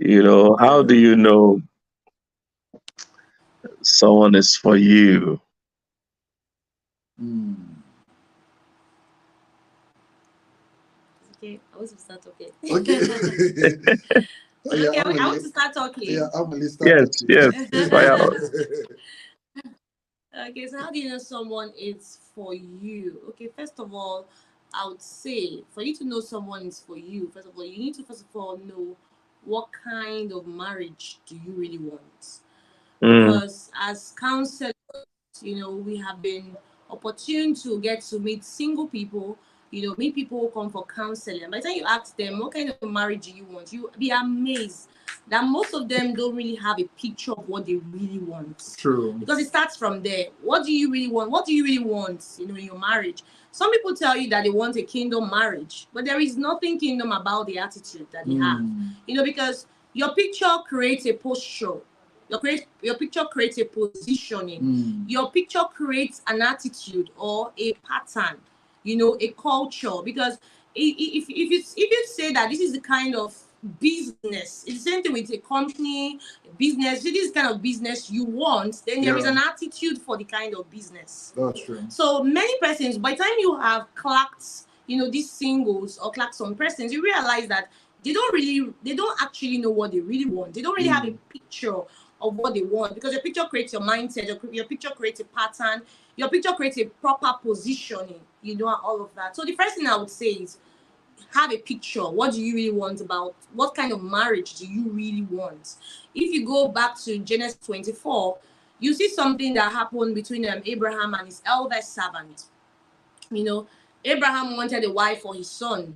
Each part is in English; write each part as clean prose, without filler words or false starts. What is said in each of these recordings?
How do Yeah. you know someone is for you? Mm. Okay, I want to start talking. Okay. Oh, yeah, Okay, I'm I want gonna to start yeah, talking. I'm gonna start Yes, talking. yes. Fire out. Okay, so how do you know someone is for you? Okay, first of all, I would say for you to know someone is for you, first of all, you need to first of all know what kind of marriage do you really want. Mm, Because as counselors, we have been opportune to get to meet single people, meet people who come for counseling. By the time you ask them what kind of marriage do you want, you be amazed that most of them don't really have a picture of what they really want. True. Because it starts from there. What do you really want? What do you really want, in your marriage? Some people tell you that they want a kingdom marriage, but there is nothing kingdom about the attitude that they have. Mm. Because your picture creates a posture. Your picture creates a positioning. Mm. Your picture creates an attitude or a pattern, a culture. Because if you say that this is the kind of business, it's the same thing with a company, a business. If this is the kind of business you want, then there is Yeah, an attitude for the kind of business. that's true. So many persons, by the time you have clocked, these singles or clocked some persons, you realize that they don't actually know what they really want. They don't really have a Mm. picture of what they want, because your picture creates your mindset, your picture creates a pattern, your picture creates a proper positioning, and all of that. So the first thing I would say is have a picture. What do you really want? About what kind of marriage do you really want? If you go back to Genesis 24, you see something that happened between Abraham and his eldest servant. You know, Abraham wanted a wife for his son.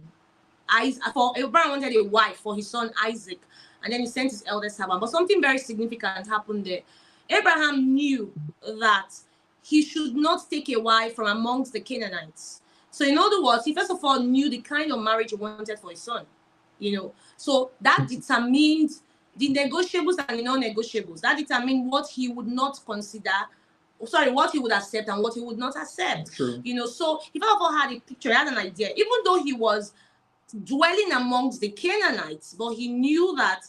Abraham wanted a wife for his son Isaac, and then he sent his eldest servant. But something very significant happened there. Abraham knew that he should not take a wife from amongst the Canaanites. So, in other words, he first of all knew the kind of marriage he wanted for his son. So that determined the negotiables and the non-negotiables. That determined what he would not consider, sorry, what he would accept and what he would not accept. True. So he first of all had a picture, he had an idea, even though he was dwelling amongst the Canaanites, but he knew that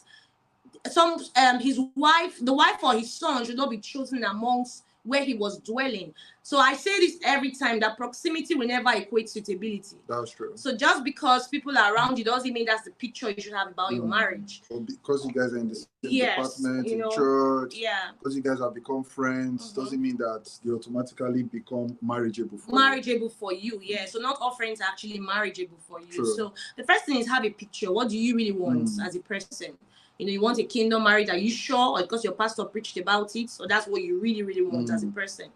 the wife for his son should not be chosen amongst where he was dwelling. So I say this every time, that proximity will never equate suitability. That's true. So just because people are around you doesn't mean that's the picture you should have about your Mm. marriage. Or because you guys are in the same Yes, department in church, yeah, because you guys have become friends, doesn't mean that they automatically become marriageable for you. marriageable for you. Yeah, so not all friends are actually marriageable for you. True. So the first thing is have a picture. What do you really want as a person? You want a kingdom marriage. Are you sure? Or because your pastor preached about it, so that's what you really, really want as a person.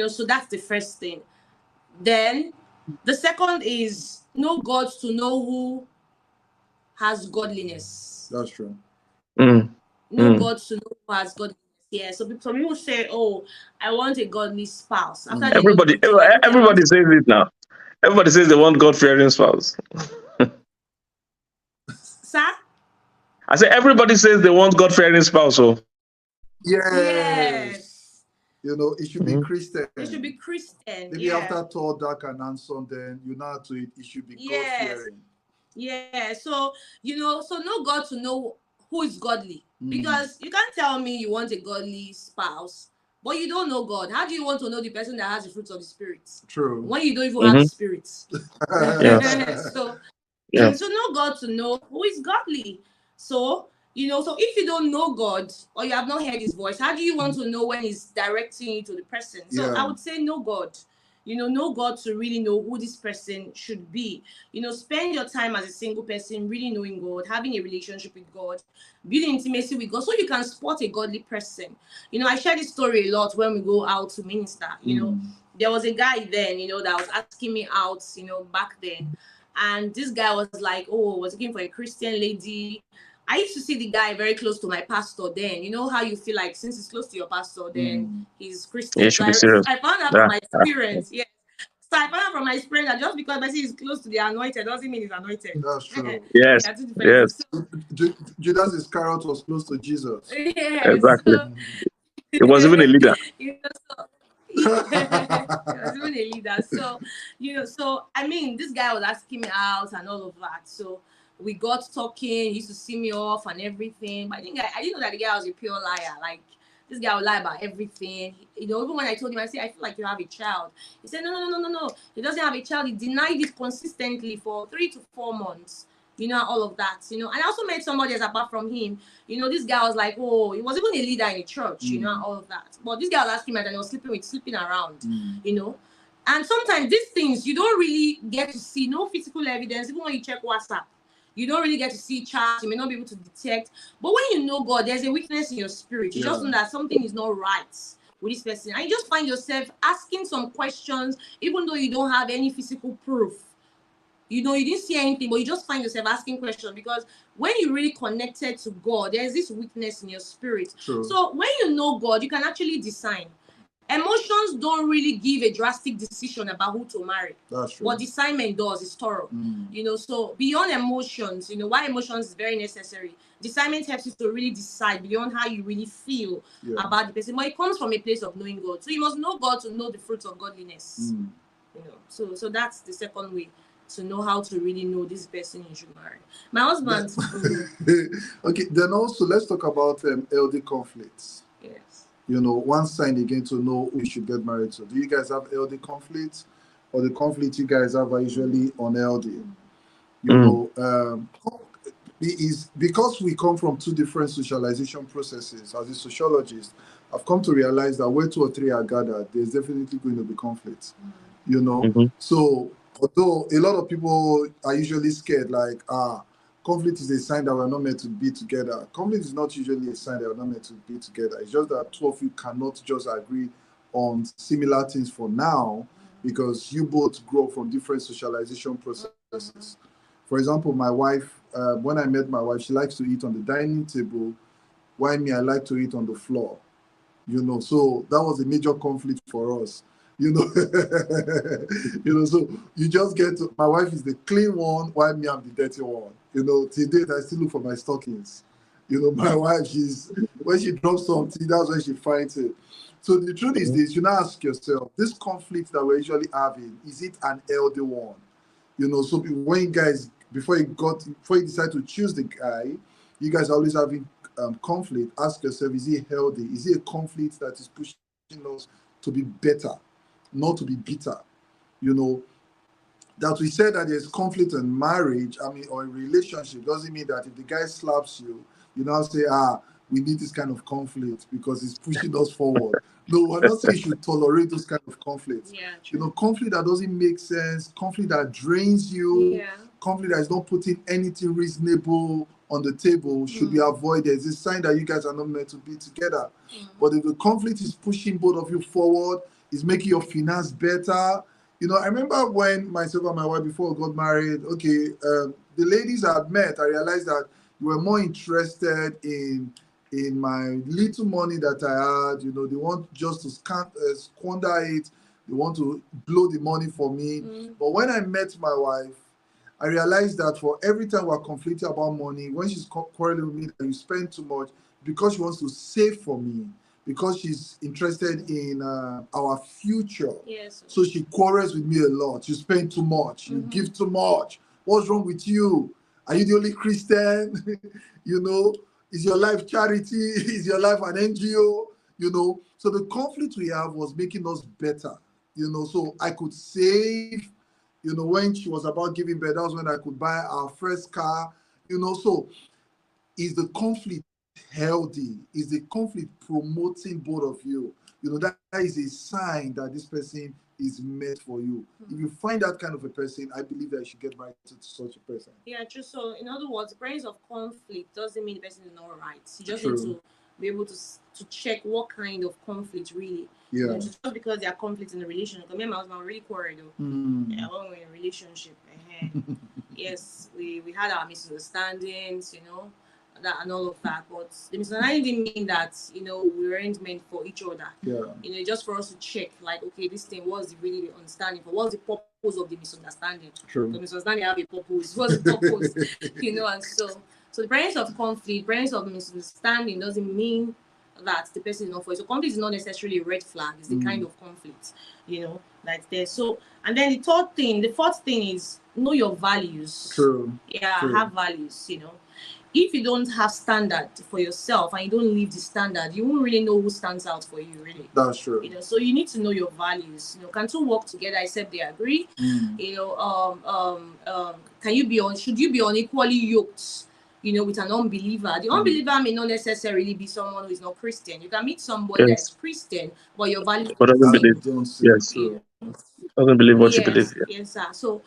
So that's the first thing. Then the second is know God, to know who has godliness. That's true. mm, Know mm. God, to know who has godliness. Yeah. So some people say, "Oh, I want a godly spouse." After they know the Everybody, picture, like, okay, I want. everybody says it now. Everybody says they want God-fearing spouse. Sir? I say everybody says they want God-fearing spouse. So, Yes. Yes. It should be Christian. It should be Christian. Maybe Yeah. after tall, dark, and handsome, then you know to it should be God Yes. fearing. Yeah. So so know God, to know who is godly. Because you can't tell me you want a godly spouse, but you don't know God. How do you want to know the person that has the fruits of the spirit True. when you don't even have the spirit? yeah, So yeah. so know God, to know who is godly. So so if you don't know God, or you have not heard his voice, how do you want to know when he's directing you to the person? So Yeah. I would say know God. Know God, to really know who this person should be. Spend your time as a single person really knowing God, having a relationship with God, building intimacy with God, so you can spot a godly person. I share this story a lot when we go out to minister. There was a guy then, that was asking me out, back then. And this guy was like, oh, was looking for a Christian lady. I used to see the guy very close to my pastor then. You know how you feel like since he's close to your pastor, then he's Yeah, you Christian. So should be serious. I found out from Yeah, my experience, yes. So I found out from my experience that just because person is close to the anointed doesn't mean he's anointed. That's true. yes, They are two different yes, things. So, Judas Iscariot was close to Jesus. yes. exactly. It was even a leader. So yeah, he was even a leader. So so I mean, this guy was asking me out and all of that. So we got talking. He used to see me off and everything. But I didn't know that the guy was a pure liar. Like, this guy would lie about everything. You know, even when I told him, I said, I feel like you have a child. He said, no. He doesn't have a child. He denied it consistently for 3 to 4 months. You know, all of that. You know, and I also met somebody else apart from him. You know, this guy was like, oh, he was even a leader in a church. You know, all of that. But this guy was asking me, and he was sleeping around. You know, and sometimes these things you don't really get to see. No physical evidence, even when you check WhatsApp. You don't really get to see charts. You may not be able to detect. But when you know God, there's a weakness in your spirit. You just know that something is not right with this person. And you just find yourself asking some questions, even though you don't have any physical proof. You know, you didn't see anything, but you just find yourself asking questions, because when you really connected to God, there's this weakness in your spirit. True. So when you know God, you can actually discern. Emotions don't really give a drastic decision about who to marry. That's true. What discernment does is thorough. You know, so beyond emotions, you know, why emotions is very necessary. Discernment helps you to really decide beyond how you really feel about the person. But it comes from a place of knowing God. So you must know God to know the fruits of godliness. You know, so that's the second way to know how to really know this person you should marry. My husband. Okay, then also let's talk about LD conflicts. Yes. You know, one sign again to know who you should get married to. Do you guys have LD conflicts, or the conflicts you guys have are usually on LD? You know, it is because we come from two different socialization processes. As a sociologist, I've come to realize that where 2 or 3 are gathered, there's definitely going to be conflicts. You know, so although a lot of people are usually scared, like, conflict is a sign that we're not meant to be together. Conflict is not usually a sign that we're not meant to be together. It's just that 2 of you cannot just agree on similar things for now, because you both grow from different socialization processes. For example, my wife, when I met my wife, she likes to eat on the dining table, while me, I like to eat on the floor. You know, so that was a major conflict for us. You know, you know, so you just get to, my wife is the clean one, while me, I'm the dirty one. You know, till date, I still look for my stockings. You know, my wife, when she drops something, that's when she finds it. So the truth is this, you now ask yourself, this conflict that we're usually having, is it an healthy one? You know, so when you guys, before you decide to choose the guy, you guys are always having conflict. Ask yourself, is it healthy? Is it a conflict that is pushing us to be better, not to be bitter? You know, that we said that there's conflict in marriage, I mean, or in relationship, doesn't mean that if the guy slaps you, you now say, we need this kind of conflict because it's pushing us forward. No, we're not saying you should tolerate those kind of conflicts. Yeah, you know, conflict that doesn't make sense, conflict that drains you, conflict that is not putting anything reasonable on the table should be avoided. It's a sign that you guys are not meant to be together. But if the conflict is pushing both of you forward, is making your finance better. You know, I remember when myself and my wife, before we got married, okay, the ladies I had met, I realized that you were more interested in my little money that I had. You know, they want just to squander it. They want to blow the money for me. But when I met my wife, I realized that for every time we're conflicting about money, when she's quarreling with me that you spend too much, because she wants to save for me, because she's interested in our future. Yes. So she quarrels with me a lot. You spend too much. You give too much. What's wrong with you? Are you the only Christian? You know, is your life charity? Is your life an NGO? You know, so the conflict we have was making us better. You know, so I could save. You know, when she was about giving birth, that was when I could buy our first car. You know, so is the conflict healthy? Is the conflict promoting both of you? You know, that is a sign that this person is meant for you. If you find that kind of a person, I believe that you should get married to such a person. Yeah, true. So, in other words, the presence of conflict doesn't mean the person is not right. You just need to be able to check what kind of conflict really. Yeah. You know, just because there are conflicts in the relationship. Because me and my husband were really quarreled though. Yeah, when we were in a relationship. Yes, we had our misunderstandings, you know, that and all of that. But the misunderstanding didn't mean that, you know, we weren't meant for each other. Yeah. You know, just for us to check, like, okay, this thing, what's really the understanding for? What's the purpose of the misunderstanding? True. The misunderstanding have a purpose. What's the purpose? You know, and so the presence of conflict, presence of misunderstanding doesn't mean that the person is not for it. So conflict is not necessarily a red flag. It's the kind of conflict, you know, that's there. So, and then the fourth thing is know your values. True. Yeah, True. have values, you know. If you don't have standard for yourself and you don't live the standard, you won't really know who stands out for you, really. That's true. You know, so you need to know your values. You know, can two work together except they agree? You know, should you be unequally yoked, you know, with an unbeliever? The unbeliever may not necessarily be someone who is not Christian. You can meet somebody Yes. that's Christian, but your values But are doesn't the believe. same. Don't see. Yes. True. Doesn't believe what you believe. Yes, Yeah. yes, sir. So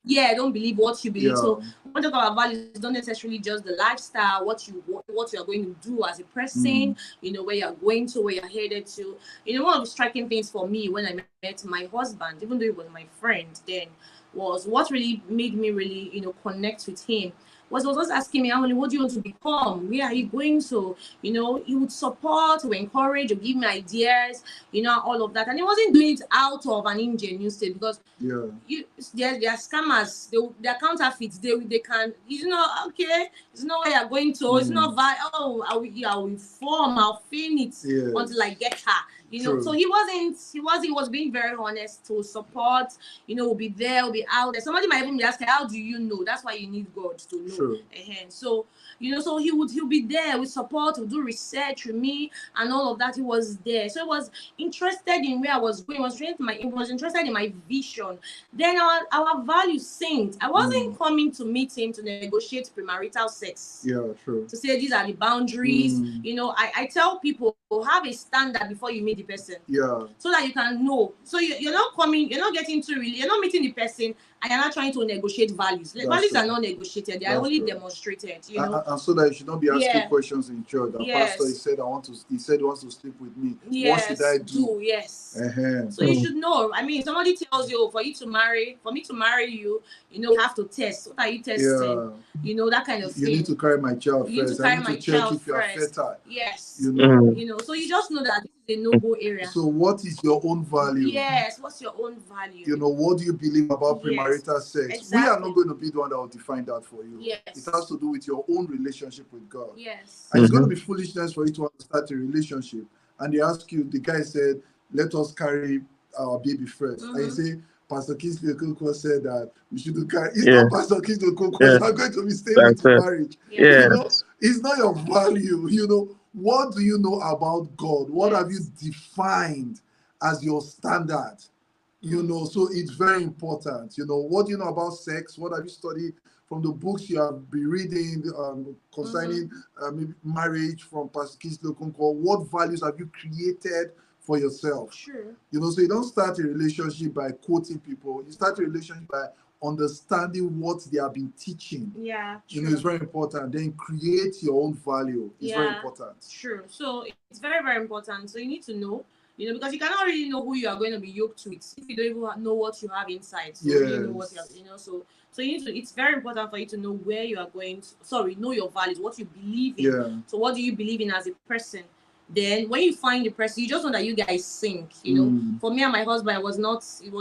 yeah, don't believe what you believe. Yeah. So one of our values is not necessarily just the lifestyle, what you are going to do as a person, you know, where you're going to, where you're headed to. You know, one of the striking things for me when I met my husband, even though he was my friend then, was what really made me really, you know, connect with him. Was always asking me, Emily, what do you want to become? Where are you going to? You know, he would support, he would encourage, or give me ideas, you know, all of that. And he wasn't doing it out of an ingenuous state, because there are scammers, they're counterfeits, they can, you know, okay, it's not where you're going to, it's not I will form, I'll fin it until I get her. You know, so he was being very honest to support, you know, will be there, will be out there. Somebody might even be asking, how do you know? That's why you need God to know. So, you know, so he'll be there with support, he'll do research with me and all of that. He was there. So he was interested in where I was going, he was interested in my vision. Then our values synced. I wasn't coming to meet him to negotiate premarital sex. Yeah, true. To say these are the boundaries. You know, I tell people, have a standard before you meet the person. Yeah. So that you can know. So you're not getting to really, you're not meeting the person and you're not trying to negotiate values. Values are not negotiated, they are only demonstrated, you know. And so that you should not be asking questions in church. The pastor, he said he wants to sleep with me. What should I do? So you should know. I mean, somebody tells you, for me to marry you, you know, you have to test. What are you testing? You know, that kind of thing. You need to carry my child first. I need to check if you are fertile. You know. You know, so you just know that this is a no-go area. So what is your own value? Yes, what's your own value? You know, what do you believe about premarital sex? Exactly. We are not going to be the one that will define that for you. It has to do with your own relationship with God. And it's going to be foolishness for you to start a relationship and they ask you, the guy said, let us carry our baby first. And you say, Pastor Kingsley Okonkwo said that we shouldn't carry. It's not Pastor Kingsley Okonkwo. It's not going to be staying with marriage. You know, it's not your value. You know, what do you know about God? What have you defined as your standard? You know, so it's very important. You know, what do you know about sex? What have you studied from the books you have been reading concerning maybe marriage from Pastor Kingsley Okonkwo? What values have you created for yourself? You know, so you don't start a relationship by quoting people. You start a relationship by understanding what they have been teaching. You know, it's very important. Then create your own value. It's very important. So it's very, very important. So you need to know, you know, because you cannot really know who you are going to be yoked with if you don't even know what you have inside. So you know what you have, you know, so you need to, it's very important for you to know where you are going to, know your values, what you believe in. So what do you believe in as a person? Then when you find the person, you just know that you guys sync, you know. For me and my husband, it was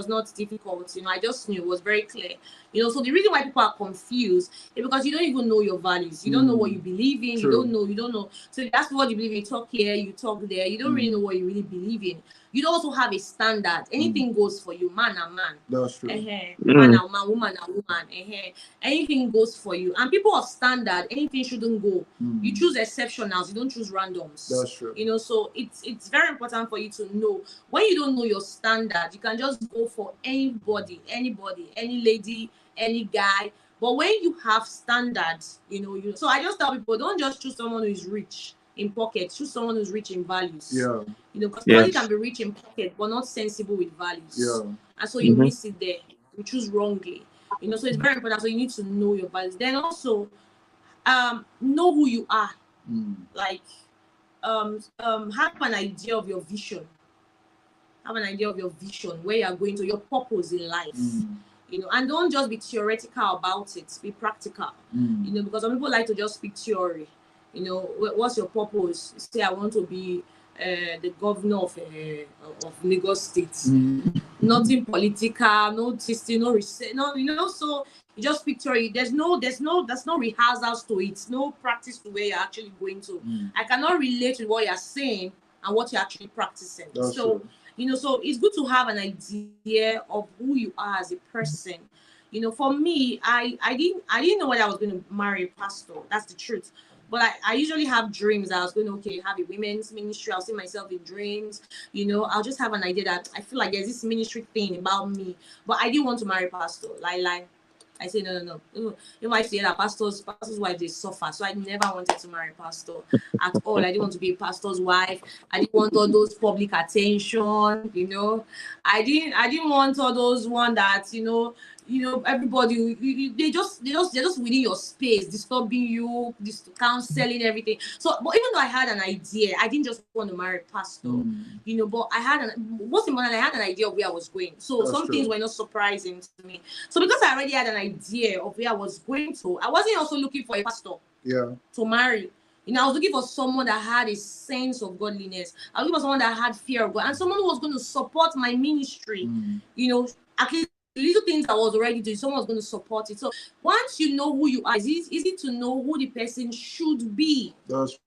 not difficult, you know. I just knew, it was very clear, you know. So the reason why people are confused is because you don't even know your values. You don't know what you believe in. You don't know. So you ask what you believe in, you talk here, you talk there. You don't really know what you really believe in. You don't also have a standard. Anything goes for you, man and man. That's true. Man and man, woman and woman. Anything goes for you. And people of standard, anything shouldn't go. You choose exceptionals, you don't choose randoms. That's true. You know, so it's very important for you to know. When you don't know your standard, you can just go for anybody, any lady, any guy. But when you have standards, you know, so I just tell people, don't just choose someone who is rich in pocket, choose someone who's rich in values. You know, because somebody can be rich in pocket but not sensible with values. And so you miss it there. You choose wrongly. You know, so it's very important. So you need to know your values. Then also know who you are. Like have an idea of your vision. Have an idea of your vision, where you are going to, your purpose in life. You know, and don't just be theoretical about it, be practical. You know, because some people like to just speak theory. You know, what's your purpose? Say, I want to be the governor of Lagos State. Nothing political, no testing, no research, no, you know. So you just speak theory. There's no rehearsals to it, no practice to where you're actually going to. I cannot relate to what you're saying and what you're actually practicing. You know, so it's good to have an idea of who you are as a person. You know, for me, I didn't know whether I was going to marry a pastor. That's the truth. But I usually have dreams. I was going to, okay, have a women's ministry. I'll see myself in dreams. You know, I'll just have an idea that I feel like there's this ministry thing about me. But I didn't want to marry a pastor. Like, I say, no. You might say that pastors' wives, they suffer. So I never wanted to marry a pastor at all. I didn't want to be a pastor's wife. I didn't want all those public attention, you know. I didn't want all those one that, everybody, they're just within your space, disturbing you, counseling, everything. So, but even though I had an idea, I didn't just want to marry a pastor, but I had most important, I had an idea of where I was going. So That's some true. things were not surprising to me. So because I already had an idea of where I was going to, I wasn't also looking for a pastor to marry. You know, I was looking for someone that had a sense of godliness. I was looking for someone that had fear of God, and someone who was going to support my ministry. You know, at least little things I was already doing, someone was going to support it. So once you know who you are, it's easy to know who the person should be. That's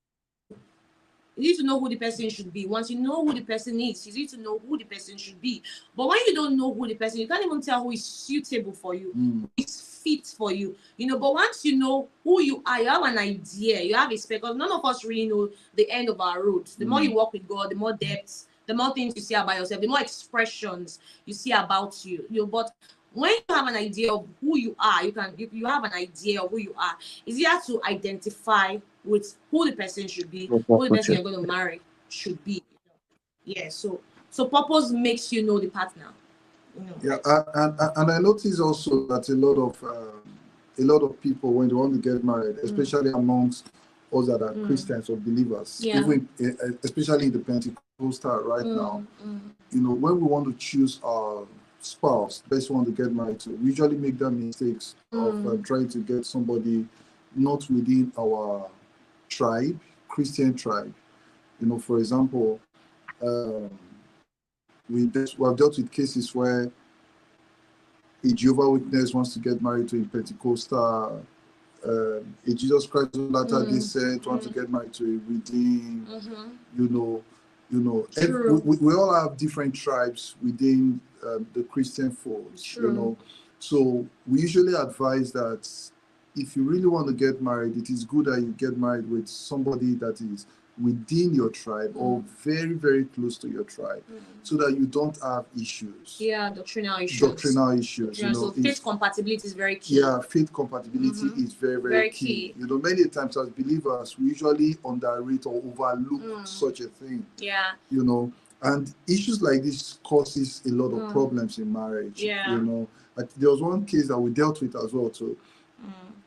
You need to know who the person should be. Once you know who the person is, you need to know who the person should be. But when you don't know who the person, you can't even tell who is suitable for you, who is fit for you. You know, but once you know who you are, you have an idea, you have a spec. Because none of us really know the end of our road. The more you walk with God, the more depths, the more things you see about yourself, the more expressions you see about you. But when you have an idea of who you are, you have an idea of who you are. It's easier to identify with who the person should be, who the person you're going to marry should be. Yeah. So purpose makes you know the partner. You know. Yeah, and I notice also that a lot of people, when they want to get married, especially amongst us that are Christians or believers, even especially in the Pentecostal right now, you know, when we want to choose our spouse, the person we want to get married to, we usually make that mistakes of trying to get somebody not within our tribe, Christian tribe. You know, for example, we have dealt with cases where a Jehovah's Witness wants to get married to a Pentecostal, a Jesus Christ of Latter-day Saint wants to get married to a Redeemed. We all have different tribes within the Christian fold. You know, so we usually advise that if you really want to get married, it is good that you get married with somebody that is within your tribe or very, very close to your tribe, so that you don't have issues. Yeah, doctrinal issues. You know, so faith compatibility is very key. Yeah, faith compatibility is very, very key. You know, many times as believers, we usually underrate or overlook such a thing. Yeah. You know, and issues like this causes a lot of problems in marriage. Yeah. You know, there was one case that we dealt with as well too.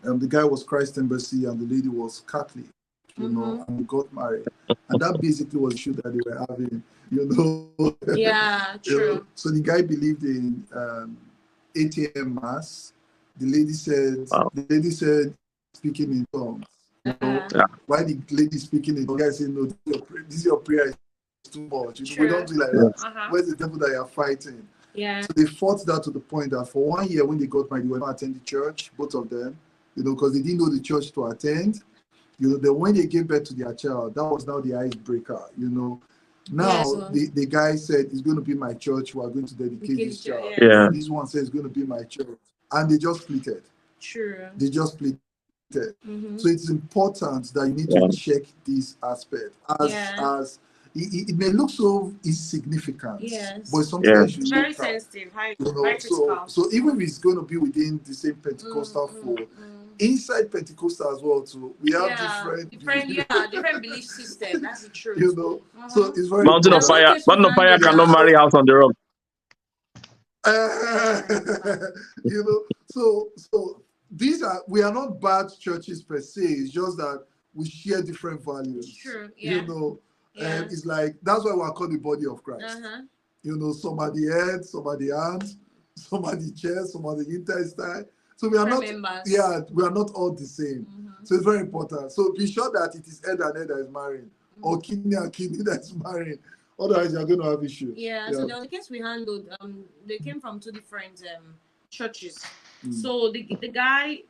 The guy was Christ Embassy and the lady was Catholic. You know, and we got married, and that basically was the issue that they were having. You know. Yeah, true. You know? So the guy believed in 8 a.m. mass. The lady said, speaking in tongues. You know, why the lady speaking in tongues? The guy said, no, this is your prayer is too much. You know, we don't do like that. Where's the devil that you are fighting? Yeah. So they fought that to the point that for 1 year when they got married, they were not attending church, both of them. You know, because they didn't know the church to attend. You know, then when they gave birth to their child, that was now the icebreaker, you know. Now, the guy said, it's going to be my church. We are going to dedicate this child. Yeah. This one says, it's going to be my church. And they just splitted. True. They just splitted. So it's important that you need to check this aspect. As it may look so insignificant, but sometimes it's very sensitive. So even if it's going to be within the same Pentecostal fold, inside Pentecostal as well too, we have different belief system. That's the truth. You know, so it's very Mountain of Fire cannot marry House on the Rock. You know, so we are not bad churches per se. It's just that we share different values. True. You know, and it's like that's why we are called the body of Christ. You know, some are the head, some are the hands, some are the chest, some are the intestine. So we are not, we are not all the same. So it's very important. So be sure that it is head and head that is marrying, or kidney and kidney that is marrying. Otherwise, you're going to have issues. Yeah. So the case we handled, they came from two different churches. So the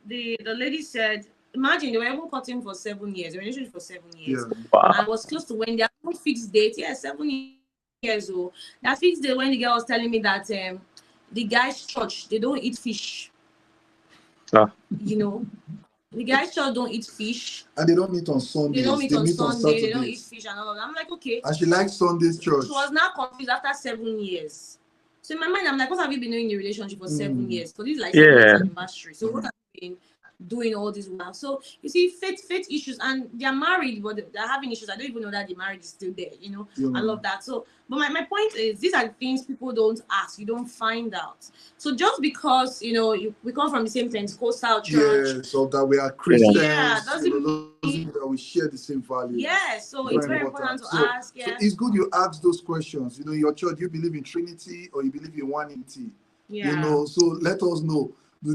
lady said, imagine they were even cutting for 7 years. They were relationship for 7 years. Wow. And was close to when they had fixed date. 7 years old. That fixed date when the girl was telling me that the guy's church, they don't eat fish. Ah. You know, the guys just don't eat fish. And they don't meet on Sundays. They don't meet on Sunday. Saturdays. They don't eat fish and all of that. I'm like, okay. And she likes Sunday's church. She was now confused after 7 years. So in my mind, I'm like, what have you been doing in the relationship for 7 years? So this is like 7 years anniversary. So what have you been doing all this while? So you see, faith issues, and they're married, but they're having issues. I don't even know that the marriage is still there. You know, I love that. So, but my point is, these are things people don't ask, you don't find out. So just because we come from the same Pentecostal church, so that we are Christians, doesn't mean that we share the same values. So it's very important to ask. So it's good you ask those questions. In your church, you believe in Trinity or you believe in one entity. So let us know. Do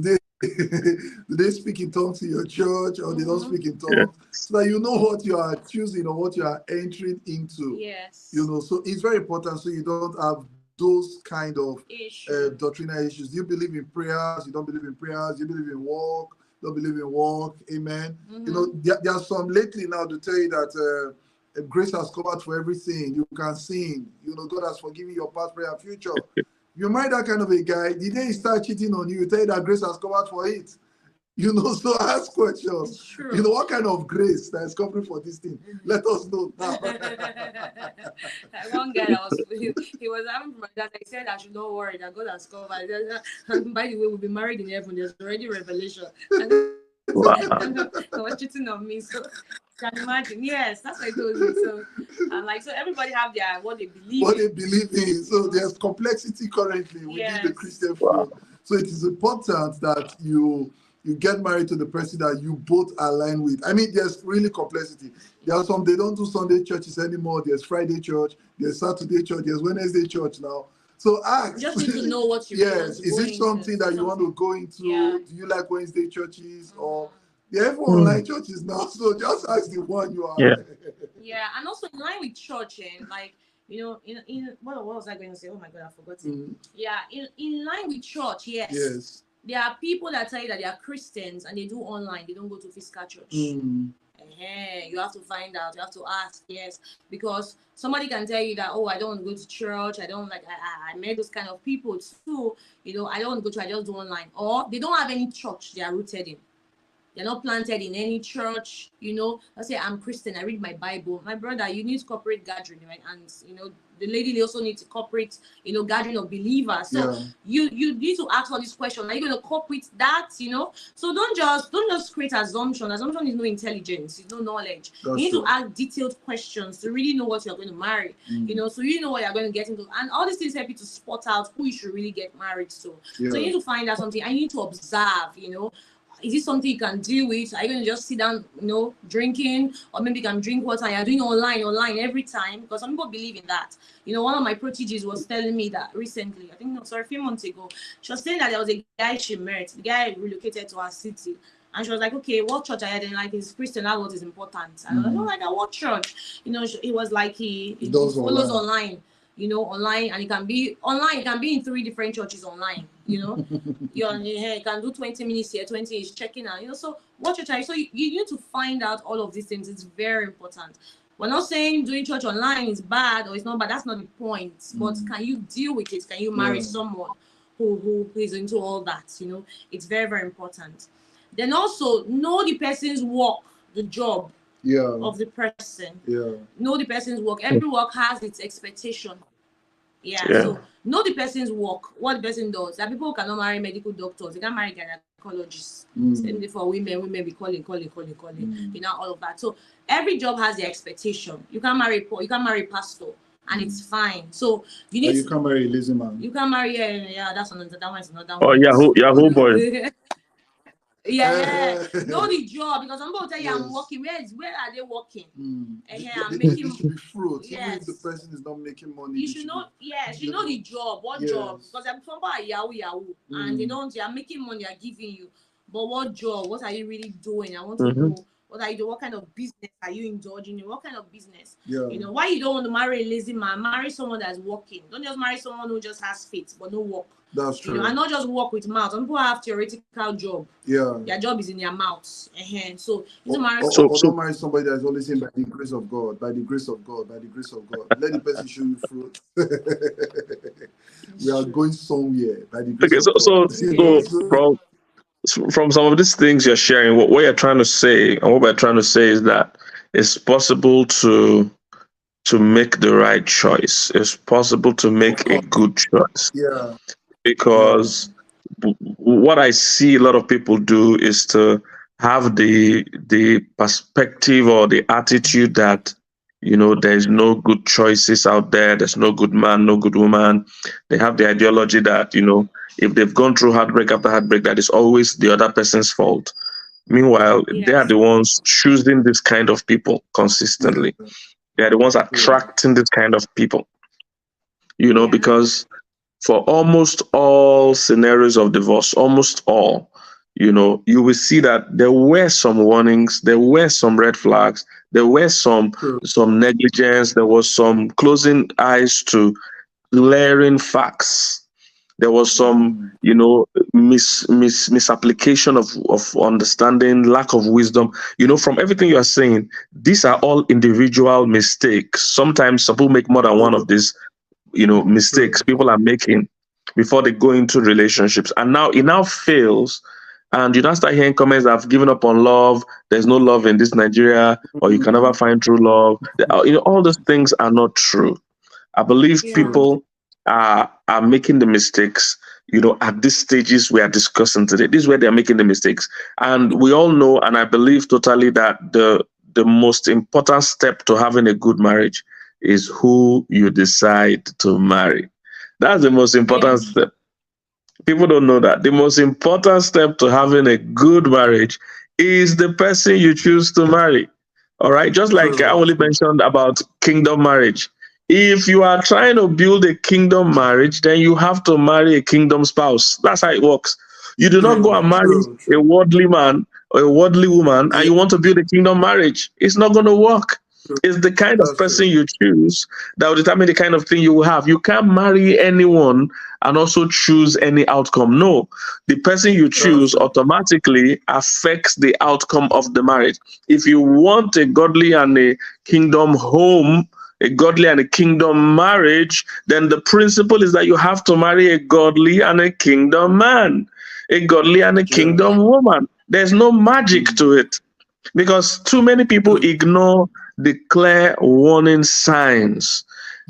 they speak in tongues in your church, or they don't speak in tongues? So that you know what you are choosing or what you are entering into. So it's very important, so you don't have those kind of doctrinal issues. Do you believe in prayers? You don't believe in prayers? You believe in work? Don't believe in work? Amen. There are some lately now to tell you that grace has covered for everything. You can sing. God has forgiven your past, prayer, and future. You marry that kind of a guy, the day he start cheating on you, tell you that grace has covered for it. So ask questions. What kind of grace that is covering for this thing? Let us know now. One guy he was having that. I said I should not worry that God has covered. And by the way, we'll be married in heaven. There's already revelation. Wow. I was cheating on me, so can imagine. Yes, that's what I told you. So I'm like, so everybody have their what they believe in. So there's complexity currently within the Christian field. So it is important that you get married to the person that you both align with. I mean, there's really complexity. There are some, they don't do Sunday churches anymore. There's Friday church, there's Saturday church, there's Wednesday church now. So ask. You just need to know what you want to is it something that you want to go into? Do you like Wednesday churches or there are online churches now? So just ask the one you are. And also in line with church, and like in what was I going to say? Oh my God, I forgot it. In line with church, yes. There are people that tell you that they are Christians and they do online. They don't go to physical church. You have to find out. You have to ask. Yes, because somebody can tell you that, oh, I don't want to go to church. I don't like. I met those kind of people too. I don't want to go to. I just do online. Or they don't have any church they are rooted in. They're not planted in any church. I say I'm Christian. I read my Bible. My brother, you need corporate gathering, right? And the lady, they also need to corporate, gathering of believers. So you need to ask all these questions. Are you going to cope with that? So don't just create assumption. Assumption is no intelligence. It's no knowledge. You need to ask detailed questions to really know what you're going to marry. So you know what you're going to get into, and all these things help you to spot out who you should really get married to. So you need to find out something. I need to observe. Is it something you can deal with? Are you going to just sit down, drinking? Or maybe you can drink water and you're doing online every time? Because some people believe in that. One of my proteges was telling me that recently, a few months ago, she was saying that there was a guy she met. The guy relocated to her city. And she was like, okay, what church are you in? Like, he's Christian, that's what is important. And I was like, what church? He was like, he follows online. Online, and it can be online. It can be in 3 different churches online. You can do 20 minutes here, 20 is checking out. So what you're trying. So you need to find out all of these things. It's very important. We're not saying doing church online is bad or it's not bad. That's not the point. But can you deal with it? Can you marry someone who is into all that? It's very, very important. Then also know the person's work, the job. Of the person. Know the person's work. Every work has its expectation. So know the person's work, what the person does. That people cannot marry medical doctors, they can marry gynecologists. Same thing for women be calling, all of that. So every job has the expectation. You can marry pastor and it's fine. So you need you can't marry a lazy man. You can marry that's another one. Oh, Yahoo boy. Know the job, because some people tell you I'm working. Where are they working? I'm making fruit. Even if the person is not making money, you should know. You know the job. What job? Because some people are Yahoo, and they are making money. They are giving you, but what job? What are you really doing? I want to know. What are you doing? What kind of business are you indulging in? What kind of business? Why you don't want to marry a lazy man? Marry someone that's working. Don't just marry someone who just has faith but no work. That's true. And not just work with mouth. Some people have theoretical job. Their job is in their mouths. So you marry don't marry somebody that's only saying by the grace of God, by the grace of God, by the grace of God. Let the person show you fruit. We are going somewhere by the grace of God. So from some of these things you're sharing, what you're trying to say, and what we're trying to say is that it's possible to make the right choice. It's possible to Of make a course. good choice, Yeah. Yeah. because what I see a lot of people do is to have the perspective or the attitude that, there's no good choices out there. There's no good man, no good woman. They have the ideology that, if they've gone through heartbreak after heartbreak, that is always the other person's fault. Meanwhile, they are Yes. the ones choosing this kind of people Yeah. consistently. They are the ones Yeah. attracting this kind of people, Yeah. because for almost all scenarios of divorce, almost all, you will see that there were some warnings, there were some red flags, there were some True. some negligence, there was some closing eyes to glaring facts. There was some, Mm. misapplication of understanding, lack of wisdom. From everything you are saying, these are all individual mistakes. Sometimes some people make more than one True. of these, mistakes True. people are making before they go into relationships, and now it now fails, and you now start hearing comments that have given up on love. There's no love in this Nigeria, or you can never Mm. find true love. All those things are not true. I believe Yeah. True. people are making the mistakes, at these stages we are discussing today. This is where they're making the mistakes. And we all know, and I believe totally, that the most important step to having a good marriage is who you decide to marry. That's the most important Yes. step. People don't know that. The most important step to having a good marriage is the person you choose to marry. All right. Just like I True. only True. mentioned about kingdom marriage. If you are trying to build a kingdom marriage, then you have to marry a kingdom spouse. That's how it works. You do not go True. and marry True. a True. worldly man or a worldly woman and Yeah. you want to build a kingdom marriage. It's not going to work. True. It's the kind of That's person true. you choose that will determine the kind of thing you will have. You can't marry anyone and also choose any outcome. No, the person you That's choose true. automatically affects the outcome of the marriage. If you want a godly and a kingdom home, a godly and a kingdom marriage, then the principle is that you have to marry a godly and a kingdom man, a godly and a Yeah. kingdom woman. There's no magic Mm. to it, because too many people True. ignore the clear warning signs.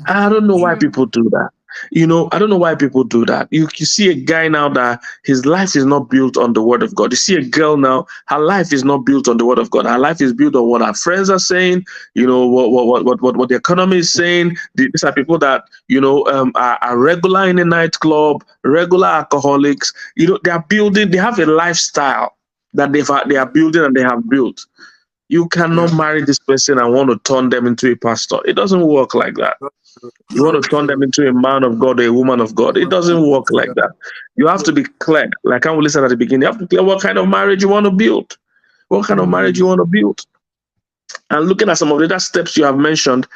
I don't know why True. people do that. I don't know why people do that. You see a guy now that his life is not built on the word of God. You see a girl now, her life is not built on the word of God. Her life is built on what her friends are saying, what the economy is saying. These are people that, are regular in a nightclub, regular alcoholics. They are building, they have a lifestyle that they are building and they have built. You cannot Yeah. marry this person and want to turn them into a pastor. It doesn't work like that. You want True. to turn them True. into a man of God or a woman of God. It doesn't work like Yeah. that. You have to True. be clear. Like I said at the beginning, you have to be clear what kind of marriage you want to build. What kind of marriage you Mm. want to build. And looking at some of the other steps you have mentioned,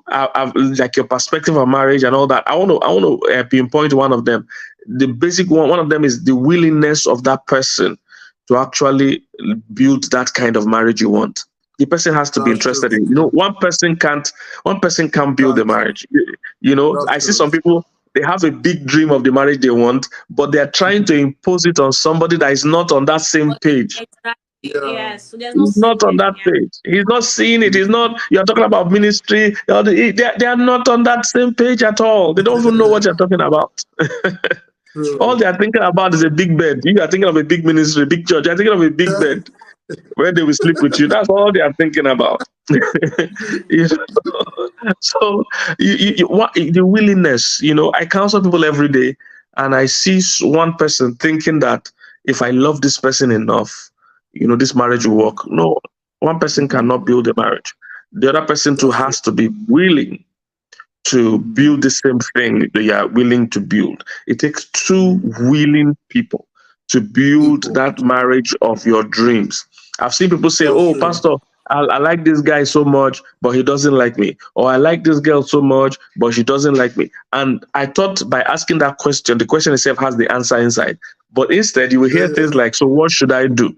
I've like your perspective of marriage and all that. I want to pinpoint one of them. The basic one of them is the willingness of that person to actually build that kind of marriage you want. The person has to be That's true. interested in. One person can't build a Can't. marriage. That's I see true. some people, they have a big dream of the marriage they want, but they're trying to impose it on somebody that is not on that same But page. exactly. Yeah. Yes. So there's no He's not on synergy. that Yeah. page. He's not seeing it. He's not. You're talking about ministry. They are not on that same page at all. They don't even know what you're talking about. All True. they are thinking about is a big bed. You are thinking of a big ministry, big church. You're thinking of a big Yeah. bed where they will sleep with you. That's all they are thinking about. You So the willingness. I counsel people every day, and I see one person thinking that if I love this person enough, this marriage will Mm. work. No, one person cannot build a marriage. The other person too That's true. has to be willing to Mm. build the same thing they are willing to build. It takes two Mm. willing people to build People. that marriage of your dreams. I've seen people say, That's "Oh, true. Pastor, I like this guy so much, but he doesn't like me," or "I like this girl so much, but she doesn't like me." And I thought by asking that question, the question itself has the answer inside. But instead, you will hear things Yeah. like, "So what should I do?"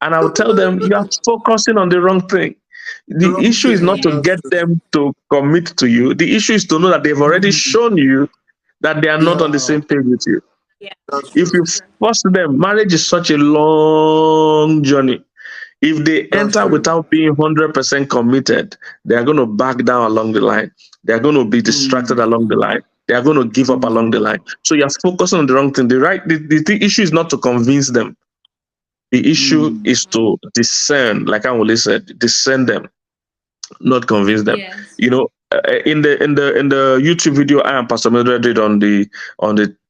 And I will tell them, "You are focusing on the wrong thing." The The wrong issue is not thing. to That's Yes. get true. them to commit to you. The issue is to know that they've already Mm. shown you that they are not on the Yeah. same page with you. Yeah. That's If true. you force them, marriage is such a long journey. If they That's enter true. without being 100% committed, they are going to back down along the line. They are going to be distracted Mm, along the line. They are going to give up along mm, the line. So you're focusing on the wrong thing. The issue is not to convince them. The issue mm. is to discern, like Anwule said, discern them, not convince them. Yes. In the YouTube video I and Pastor Mildred did on the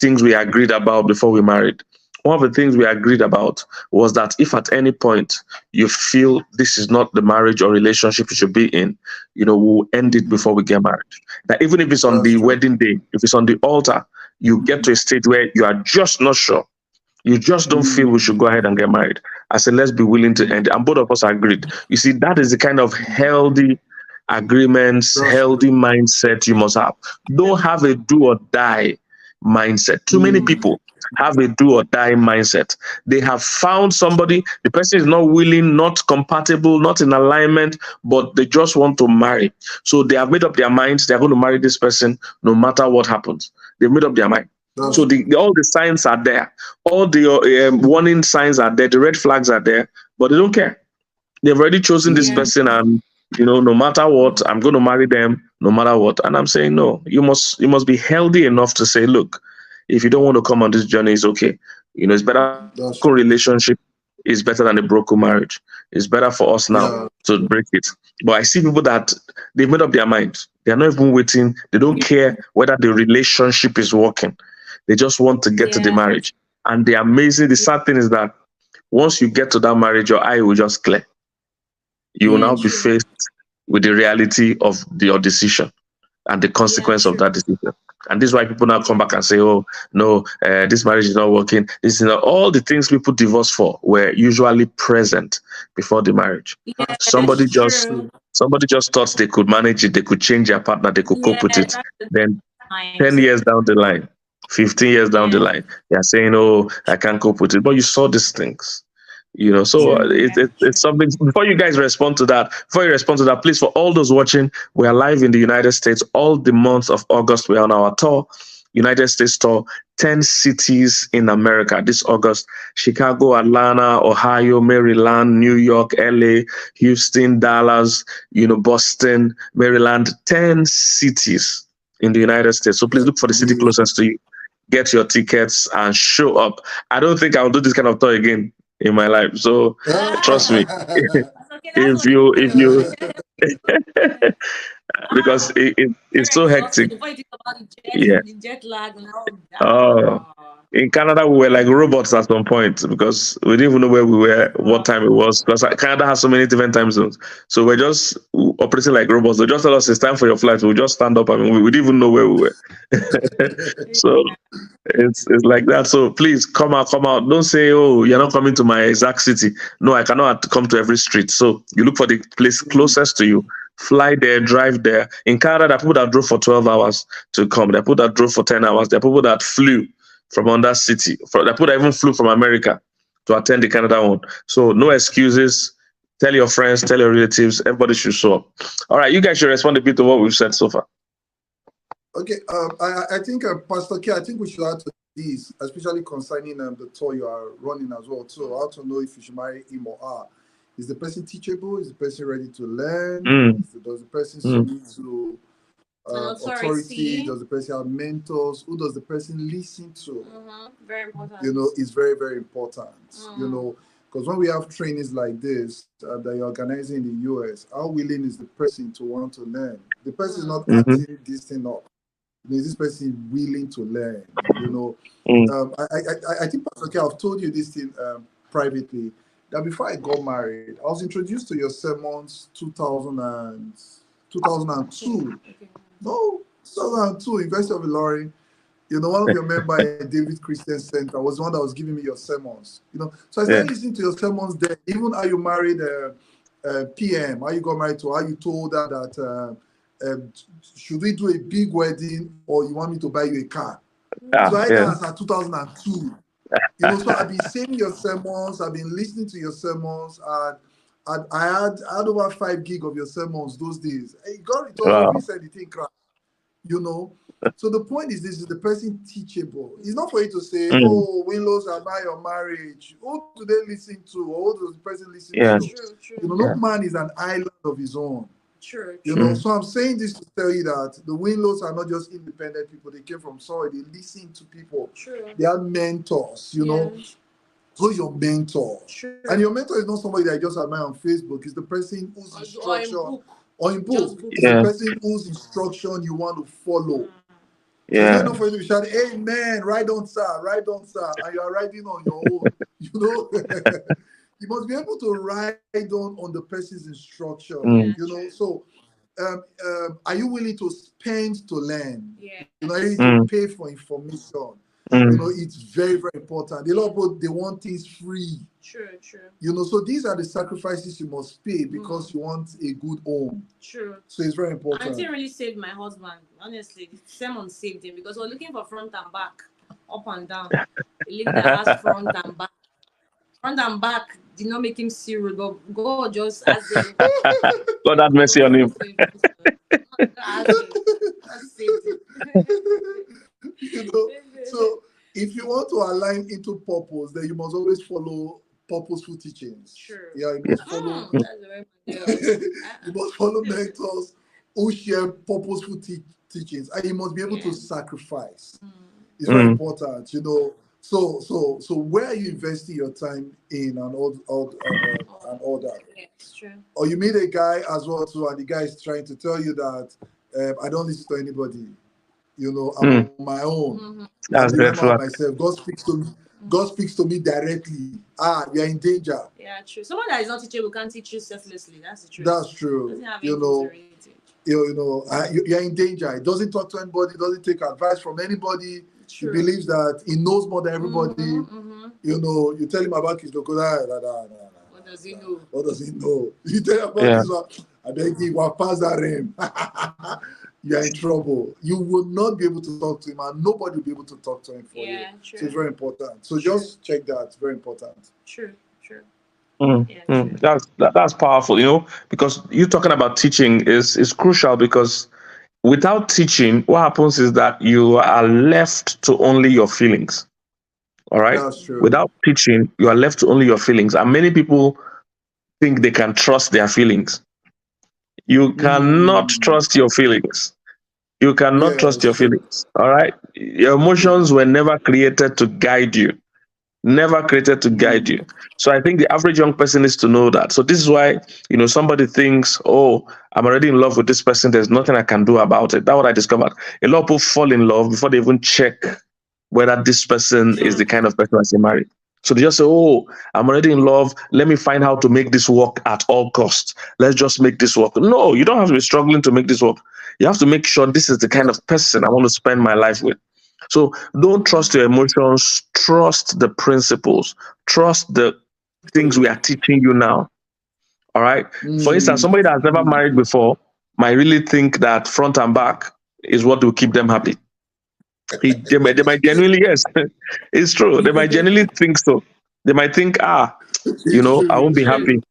things we agreed about before we married. One of the things we agreed about was that if at any point you feel this is not the marriage or relationship you should be in, we'll end it before we get married. That even if it's on That's the true. wedding day, if it's on the altar, you get to a state where you are just not sure. You just don't feel we should Mm, go ahead and get married. I said, let's be willing to end it. And both of us agreed. You see, that is the kind of healthy agreements, that's healthy true. mindset you must have. Don't have a do or die mindset. Too many Mm, people have a do or die mindset. They have found somebody, the person is not willing, not compatible, not in alignment, but they just want to marry. So they have made up their minds, they're going to marry this person no matter what happens. They've made up their mind. that's So all the signs are there, all the warning signs are there, the red flags are there, but they don't care. They've already chosen this Yeah. person, and no matter what, I'm going to marry them, no matter what. And I'm saying no. You must be healthy enough to say, look, if you don't want to come on this journey, it's okay. It's better. that's Broken true. relationship is better than a broken marriage. It's better for us now Yeah. to break it. But I see people that they've made up their mind. They are not even waiting. They don't care whether the relationship is working. They just want to get to the Yeah. marriage. And the sad thing is that once you get to that marriage, your eye will just clear. You will Yeah. now be True. faced with the reality of your decision and the Yeah. consequence of True. that decision. And this is why people now come back and say, oh, no, this marriage is not working. This is not, all the things people divorce for were usually present before the marriage. Somebody Yes. just True. somebody just thought they could manage it, they could change their partner, they could cope Yeah. with it. That's the Then 10 mindset. years down the line, 15 years down the Yeah. line, they are saying, oh, I can't cope with it. But you saw these things. So True. Yeah. it's True. something. Before you guys respond to that, please, for all those watching, we are live in the United States all the month of August. We're on our tour, United States tour, 10 cities in America this August: Chicago, Atlanta, Ohio, Maryland, New York, LA, Houston, Dallas, Boston, Maryland, 10 cities in the United States. So please look for the city Beautiful. closest to you. Get your tickets and show up. I don't think I'll do this kind of tour again in my life. So trust me, Okay, that's if what you ah, because it's very so exhausting. hectic. Before you think about Yeah. the jet lag and all Oh, that. in Canada we were like robots at some point because we didn't even know where we were, what time it was. Because Canada has so many different time zones, so we're just operating like robots. They just tell us it's time for your flight. We'll just stand up. I mean, we didn't even know where we were. So it's like that. So please come out. Don't say, oh, you're not coming to my exact city. No, I cannot come to every street. So you look for the place closest to you. Fly there, drive there. In Canada, there are people that drove for 12 hours to come. There are people that drove for 10 hours. There are people that flew from another city. There are people that even flew from America to attend the Canada one. So no excuses. Tell your friends, tell your relatives. Everybody should show up. All right, you guys should respond a bit to what we've said so far. Okay, I think Pastor K, I think we should add to this, especially concerning the tour you are running as well. So how to know if you should marry him or her? Is the person teachable? Is the person ready to learn? Mm, Does the person mm, submit to An authority? authority. Does the person have mentors? Who does the person listen to? Very important. Is very, very important. Mm. Because when we have trainings like this that you're organizing in the US, how willing is the person to want to learn? The person is not mhm, acting this thing up. Is this person willing to learn? mm, I think, Pastor K, I've told you this thing privately, that before I got married, I was introduced to your sermons 2002. No, 2002, University of Ilorin. One of your members, David Christian Center, was the one that was giving me your sermons. So I yeah. started listening to your sermons there. Even how you married PM, how you got married to, how you told her that should we do a big wedding or you want me to buy you a car? So I Yeah. that's at 2002. So I've been saying your sermons, I've been listening to your sermons, and I had over 5 gig of your sermons those days. Hey, God, it was Wow. recent, the thing crashed, you know. So the point is, this is the person teachable. It's not for you to say, Mm. "Oh, Winlos are not your marriage." Who do they listen to, or who does the person listen Yeah. to? You know, no Yeah. man is an island of his own. True. You know, Mm. so I'm saying this to tell you that the Winlows are not just independent people. They came from somewhere. They listen to people. True. They are mentors. You know, Yes. who's your mentor? True. And your mentor is not somebody that I just admire on Facebook. It's the person whose Or in instruction, book. or in Just book, book. it's the Yeah. person whose instruction you want to follow. So it's not Yeah. enough for you to shout, "Amen, right on, sir, right on, sir," and you are riding on your own. You know, you must be able to ride on the person's instruction. Mm. You know, so are you willing to spend to learn? Yeah. You know, are you willing to Mm. pay for information? You know, Mm. it's very, very important. A lot of people, they want things free. True. You know, so these are the sacrifices you must pay because you want a good home. True. So it's very And important. it really saved my husband. Honestly, the sermon saved him because we're looking for front and back, up and down. A lady that has front and back. Front and back did not make him serious, but God just as in God have mercy on him. You know, so if you want to align into purpose, then you must always follow purposeful teachings. Sure. Yeah, you must follow. That's very good. You must follow mentors who share purposeful teachings, and you must be able to sacrifice. It's very Mm. important, you know. So where are you investing your time in, and all that? Yeah, it's true. Or you meet a guy as well too, and the guy is trying to tell you that I don't listen to anybody. You know, I'm Mm. on my own. Mm-hmm. That's I'm the the red man flag. myself. God speaks to me. God speaks to me directly. You're in danger. Yeah, true. Someone that is not teachable can't teach you selflessly. That's the truth. That's Doesn't true. have You anything know, to really teach. you're in danger. He doesn't talk to anybody. Doesn't take advice from anybody. True. He believes that he knows more than everybody. You know, you tell him about his local. What does he know? What does he know? You tell him about Yeah. this one. I beg you, walk past that rim. You're in trouble. You will not be able to talk to him, and nobody will be able to talk to him for you. Yeah, true. So it's very important. So True. just check that. It's very important. True. Mm. Yeah, Mm. true. That's powerful, you know, because you talking about teaching is crucial, because without teaching, what happens is that you are left to only your feelings. All right. That's true. Without teaching, you are left to only your feelings. And many people think they can trust their feelings. You cannot trust your feelings. You cannot trust your Yes. feelings. All right. Your emotions were never created to guide you. Never created to guide you. So I think the average young person needs to know that. So this is why, you know, somebody thinks, "Oh, I'm already in love with this person. There's nothing I can do about it." That's what I discovered. A lot of people fall in love before they even check whether this person is the kind of person that they marry. So they just say, "Oh, I'm already in love. Let me find how to make this work at all costs. Let's just make this work." No, you don't have to be struggling to make this work. You have to make sure this is the kind of person I want to spend my life with. So don't trust your emotions. Trust the principles. Trust the things we are teaching you now. All right. For instance, somebody that has never married before might really think that front and back is what will keep them happy. They might genuinely, yes, it's true. They might genuinely think so. They might think, you It's know, I true. won't It's be true. happy.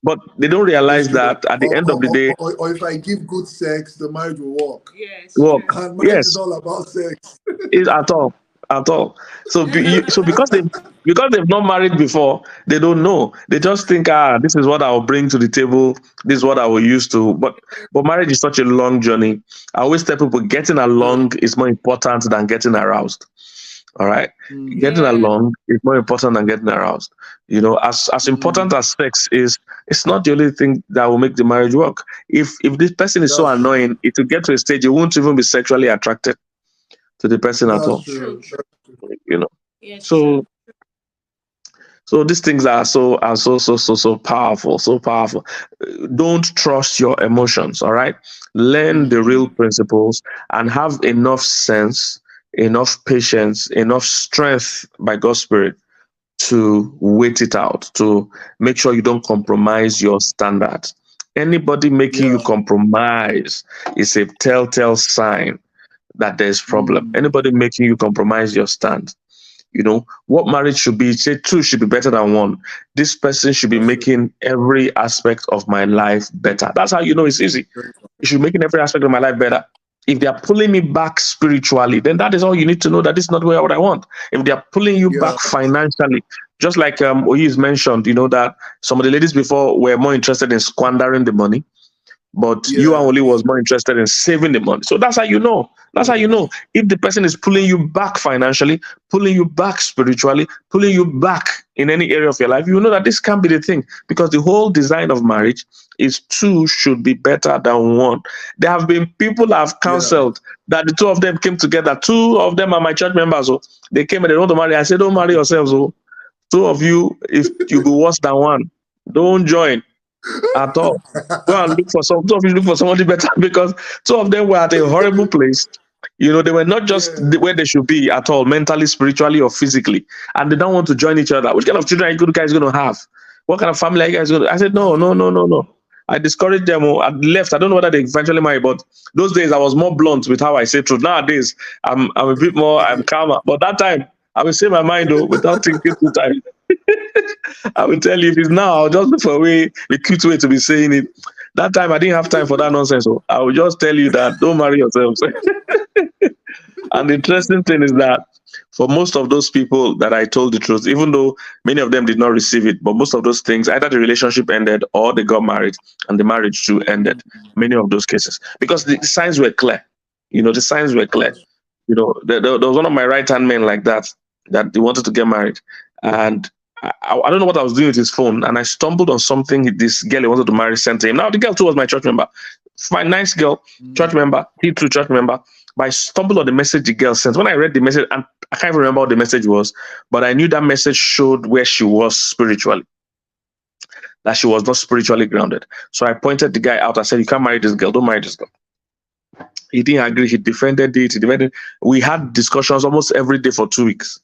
But they don't It's realize true. that at the end of the day, Or if I give good sex, the marriage will work. Yes, work. true. And marriage is Yes, all about sex. is at all. So so because they've not married before, they don't know. They just think, this is what I'll bring to the table. This is what I will use to. But marriage is such a long journey. I always tell people getting along is more important than getting aroused. All right, getting Yeah. along is more important than getting aroused. You know, as important as sex is, it's not the only thing that will make the marriage work. If this person is so That's true. annoying, it will get to a stage you won't even be sexually attracted to the person at That's all. true. You know, Yes, so true. so these things are so powerful, so powerful. Don't trust your emotions. All right, learn the real principles and have enough sense, enough patience, enough strength by God's Spirit to wait it out, to make sure you don't compromise your standards. Anybody making you Yeah. compromise is a telltale sign that there's problem. Anybody making you compromise your stand. You know, what marriage should be, say two should be better than one. This person should be That's true. making every aspect of my life better. That's how you know it's easy. You should be making every aspect of my life better. If they are pulling me back spiritually, then that is all you need to know, that this is not what I want. If they are pulling you Yeah. back financially, just like Oyi's mentioned, that some of the ladies before were more interested in squandering the money, but you and Yeah. Oli was more interested in saving the money. So that's how you know. That's how you know if the person is pulling you back financially, pulling you back spiritually, pulling you back in any area of your life. You know that this can't be the thing, because the whole design of marriage is two should be better than one. There have been people I've Yeah. counseled that the two of them came together. Two of them are my church members. So they came and they want to marry. I said, don't marry yourselves. Oh, two of you, if you be worse than one, don't join at all. Go and look for two of you look for somebody better, because two of them were at a horrible place. They were not just Yeah. where they should be at all, mentally, spiritually, or physically, and they don't want to join each other. Which kind of children are you guys going to have? What kind of family are you guys going to? I said, no, no, no, no, no. I discouraged them. I left. I don't know whether they eventually married, but those days I was more blunt with how I say truth. Nowadays, I'm a bit more, I'm calmer. But that time, I will say my mind though, without thinking too time. I will tell you, if it's now, I'll just look for a cute way to be saying it. That time, I didn't have time for that nonsense. So I will just tell you that don't marry yourselves. And the interesting thing is that for most of those people that I told the truth, even though many of them did not receive it, but most of those things, either the relationship ended or they got married and the marriage too ended. Many of those cases, because the signs were clear. The signs were clear. There was one of my right-hand men like that he wanted to get married. And I don't know what I was doing with his phone, and I stumbled on something this girl he wanted to marry sent to him. Now, the girl too was my church member. Fine, nice girl, church member, he too church member. But I stumbled on the message the girl sent. When I read the message, and I can't even remember what the message was, but I knew that message showed where she was spiritually, that she was not spiritually grounded. So I pointed the guy out. I said, you can't marry this girl. Don't marry this girl. He didn't agree. He defended it. We had discussions almost every day for 2 weeks.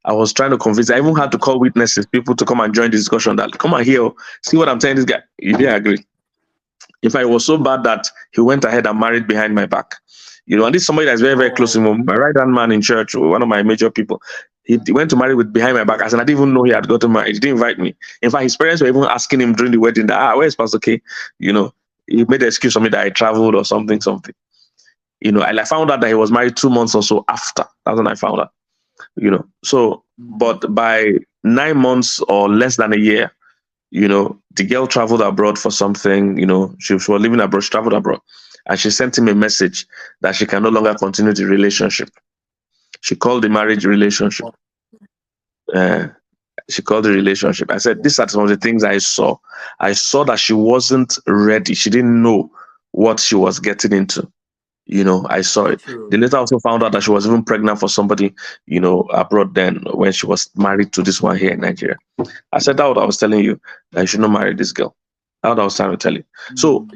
I was trying to convince. I even had to call witnesses, people to come and join the discussion. That come on here, see what I'm telling this guy. He didn't agree. In fact, it was so bad that he went ahead and married behind my back. And this is somebody that's very, very close to him. My right-hand man in church, one of my major people. He went to marry with behind my back. I said, I didn't even know he had gotten married. He didn't invite me. In fact, his parents were even asking him during the wedding that, where's Pastor K? He made an excuse for me that I traveled or something. I found out that he was married 2 months or so after. That's when I found out. But by 9 months or less than a year, the girl traveled abroad for something, she was living abroad, she traveled abroad, and she sent him a message that she can no longer continue the relationship. She called the marriage relationship. She called the relationship. I said, these are some of the things I saw. I saw that she wasn't ready. She didn't know what she was getting into. I saw it. True. The later also found out that she was even pregnant for somebody, abroad then when she was married to this one here in Nigeria. I said, that's what I was telling you, that you should not marry this girl. That's what I was trying to tell you. So,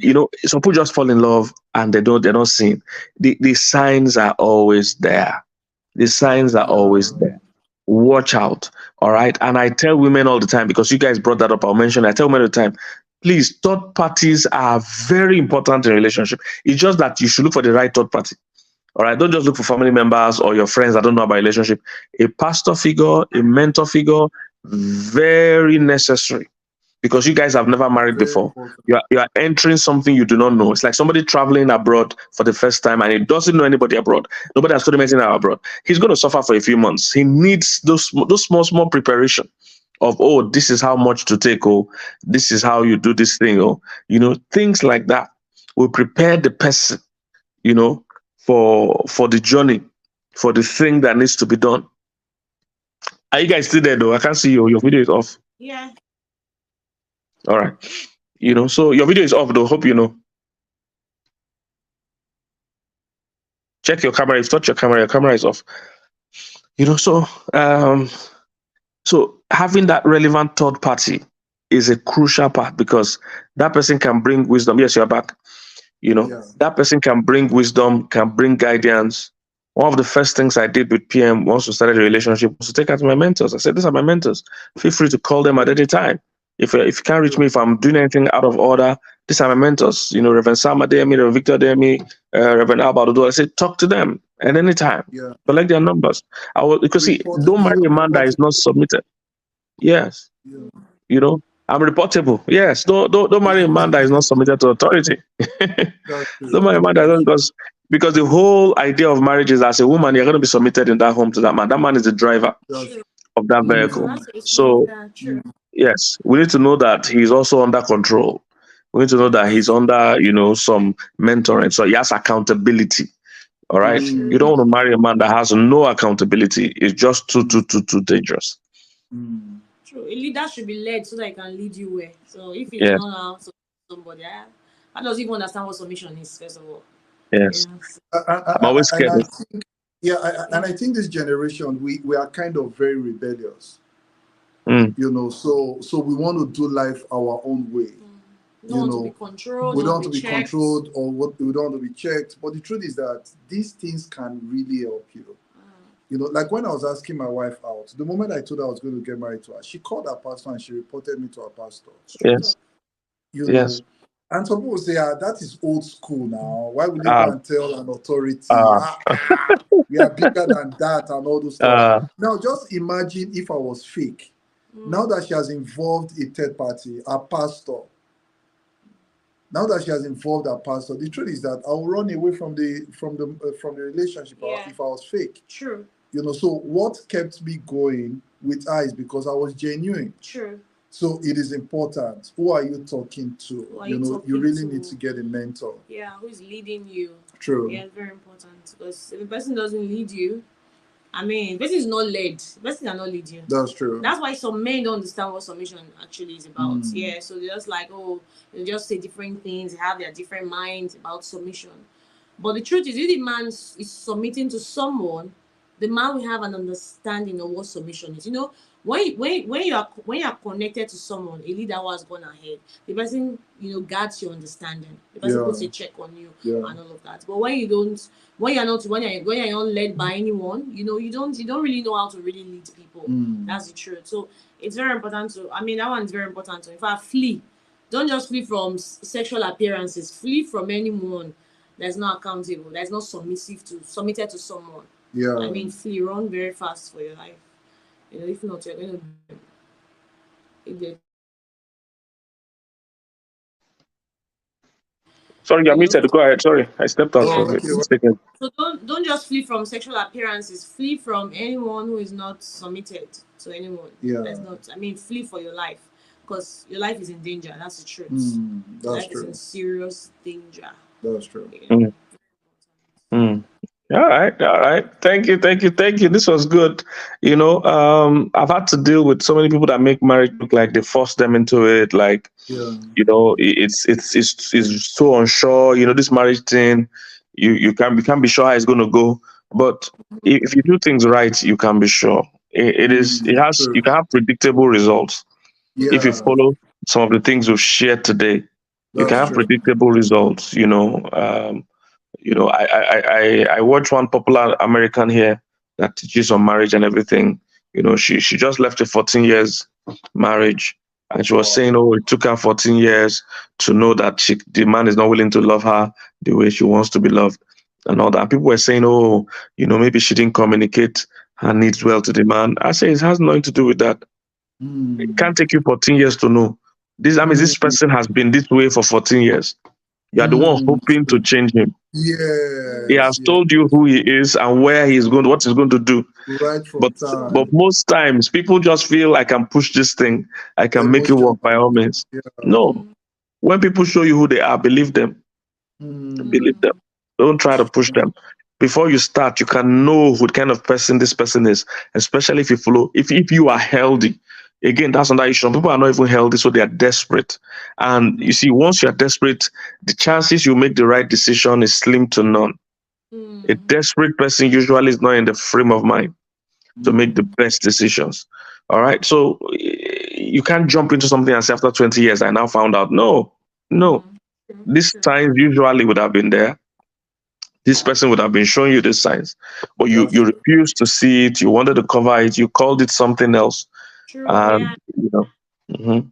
some people just fall in love and they're not seeing. The signs are always there. The signs are always there. Watch out. All right. And I tell women all the time, because you guys brought that up, I'll mention, I tell women all the time, please, third parties are very important in a relationship. It's just that you should look for the right third party. All right. Don't just look for family members or your friends that don't know about relationship. A pastor figure, a mentor figure, very necessary. Because you guys have never married before. You are entering something you do not know. It's like somebody traveling abroad for the first time and he doesn't know anybody abroad. Nobody has told him anything abroad. He's going to suffer for a few months. He needs those small preparation of, this is how much to take, this is how you do this thing, things like that will prepare the person, for the journey, for the thing that needs to be done. Are you guys still there though? I can't see you. Your video is off. Yeah. All right. So your video is off though. Hope you know. Check your camera. If you touch your camera is off. So having that relevant third party is a crucial part, because that person can bring wisdom. Yes, you're back. That person can bring wisdom, can bring guidance. One of the first things I did with PM once we started a relationship was to take out my mentors. I said, these are my mentors. Feel free to call them at any time. If you can't reach me, if I'm doing anything out of order, these are my mentors. Reverend Sam Ademi, Reverend Victor Ademi, Reverend Alba Dodo. I said, talk to them at any time. Yeah. Collect their numbers. Because don't marry a man that is not submitted. Yes. Yeah. I'm reportable. Yes, don't marry a man that is not submitted to authority. That's Don't true. marry a man that That's doesn't, because the whole idea of marriage is, as a woman, you're going to be submitted in that home to that man. That man is the driver that's True. of that So vehicle. mm, that's a So reminder. True. mm, yes, we need to know that he's also under control. We need to know that he's under, some mentoring. So he has accountability. All right. True. You don't mm, want to marry a man that has no accountability. It's just mm, too dangerous. mm. True. A leader should be led so that he can lead you well. So if he's Yes, not now somebody, I doesn't even understand what submission is, first of all. yes. So, I'm always And scared I of. think, yeah, and I yeah. think this generation we are kind of very rebellious, Mm, so we want to do life our own way. You don't You want to be know, controlled, we you don't want want to to be be checked. controlled, or what we don't want to be checked. But the truth is that these things can really help you. Like when I was asking my wife out, the moment I told her I was going to get married to her, she called her pastor and she reported me to her pastor. Straight yes, up. You yes. know, and some people say, that is old school now. Why would you go Uh, and tell an authority? uh, We are bigger than that and all those stuff. uh, Now, just imagine if I was fake. Now that she has involved a third party, a pastor, now that she has involved her pastor, the truth is that I will run away from the relationship Yeah. if I was fake. True. So what kept me going with her is because I was genuine. True. So it is important. Who are you talking to? Who are you You talking really need to to? get a mentor. Yeah, who is leading you? True. Yeah, it's very important because if the person doesn't lead you, I mean, the person is not led. The person cannot lead you. That's true. That's why some men don't understand what submission actually is about. Mm. Yeah, so they're just like, oh, they just say different things, they have their different minds about submission. But the truth is, if the man is submitting to someone, the man will have an understanding of what submission is. When you are connected to someone, a leader who has gone ahead, the person guards your understanding. The person Yeah. puts a check on you Yeah. and all of that. But when you don't, when you're not led by anyone, you don't really know how to really lead people. Mm. That's the truth. So it's very important to. I mean, that one is very important to. In fact, flee. Don't just flee from sexual appearances. Flee from anyone that's not accountable, that's not submitted to someone. Yeah. I mean, flee, run very fast for your life. If not, you're going to get. sorry, you're muted. Go ahead. Sorry, I stepped out Yeah. Oh, for a okay. Well, second. So don't just flee from sexual appearances. Flee from anyone who is not submitted to anyone. yeah. That's not. I mean, flee for your life because your life is in danger. That's the truth. Your That's life is in true. serious danger. That's true. Mm, mm. All right, all right. Thank you, thank you, thank you. This was good. I've had to deal with so many people that make marriage look like they force them into it. Like, Yeah. it's so unsure. This marriage thing, you can't be sure how it's going to go. But if you do things right, you can be sure. You True. can have predictable results if you Yeah. follow some of the things we've shared today. You can That's have true. predictable results. I watch one popular American here that teaches on marriage and everything. She just left a 14 years marriage, and she was Wow. saying, oh, it took her 14 years to know that the man is not willing to love her the way she wants to be loved, and all that. People were saying, oh, maybe she didn't communicate her needs well to the man. I say it has nothing to do with that. It Mm. can't take you 14 years to know. This Mm. person has been this way for 14 years. You are the one Mm. hoping to change him. He Yes. has Yes. told you who he is and where he's going, what he's going to do. Right from But time. most times people just feel I can push this thing, I can make it Emotion. work by all means. Yeah. No. When people show you who they are, believe them. Believe Mm. them. Don't try to push them. Before you start, you can know what kind of person this person is, especially if you follow, if you are healthy. Again, that's another issue. Some people are not even healthy, so they are desperate. And you see, once you are desperate, the chances you make the right decision is slim to none. A desperate person usually is not in the frame of mind to make the Mm. best decisions. All right. So you can't jump into something and say after 20 years, I now found out. No, no. These signs usually would have been there. This person would have been showing you these signs, but you That's you true. refused to see it. You wanted to cover it. You called it something else, True. and Yeah. mhm.